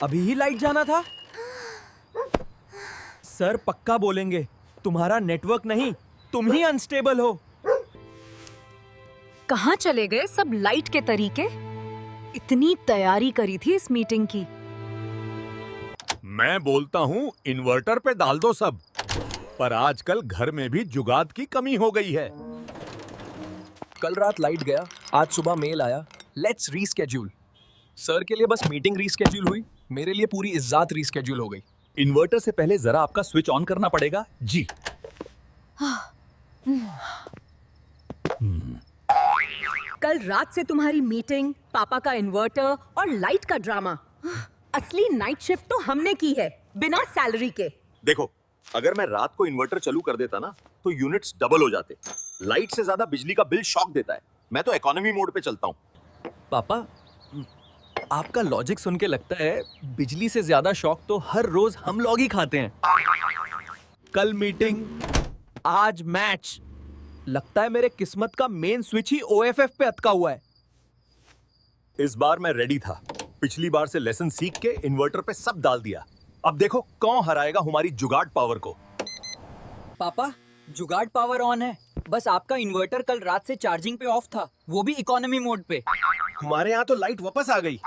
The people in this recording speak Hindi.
अभी ही लाइट जाना था। सर पक्का बोलेंगे तुम्हारा नेटवर्क नहीं, तुम ही अनस्टेबल हो। कहाँ चले गए सब लाइट के तरीके? इतनी तैयारी करी थी इस मीटिंग की। मैं बोलता हूँ इन्वर्टर पे डाल दो सब, पर आजकल घर में भी जुगाड़ की कमी हो गई है। कल रात लाइट गया, आज सुबह मेल आया, लेट्स रीस्केड्यूल। सर के लिए बस मीटिंग रीस्केड्यूल हुई, मेरे लिए पूरी इज्जत रीस्केड्यूल हो गई। इन्वर्टर से पहले जरा आपका स्विच ऑन करना पड़ेगा जी। कल रात से तुम्हारी मीटिंग, पापा का इन्वर्टर और लाइट का ड्रामा। असली नाइट शिफ्ट तो हमने की है, बिना सैलरी के। देखो, अगर मैं रात को इन्वर्टर चालू कर देता ना तो यूनिट्स डबल हो जाते। लाइट से ज्यादा बिजली का बिल शॉक देता है। मैं तो इकोनॉमी मोड पे चलता हूँ। पापा, आपका लॉजिक सुन के लगता है बिजली से ज्यादा शॉक तो हर रोज हम लोग ही खाते हैं। कल मीटिंग, आज मैच। लगता है मेरे किस्मत का मेन स्विच ही ओएफएफ पे अटका हुआ है। इस बार मैं रेडी था। पिछली बार से लेसन सीख के इन्वर्टर पे सब डाल दिया। अब देखो कौन हराएगा हमारी जुगाड़ पावर को। पापा, जुगाड़ पावर ऑन है, बस आपका इन्वर्टर कल रात से चार्जिंग पे ऑफ था, वो भी इकोनॉमी मोड पे। हमारे यहाँ तो लाइट वापस आ गई।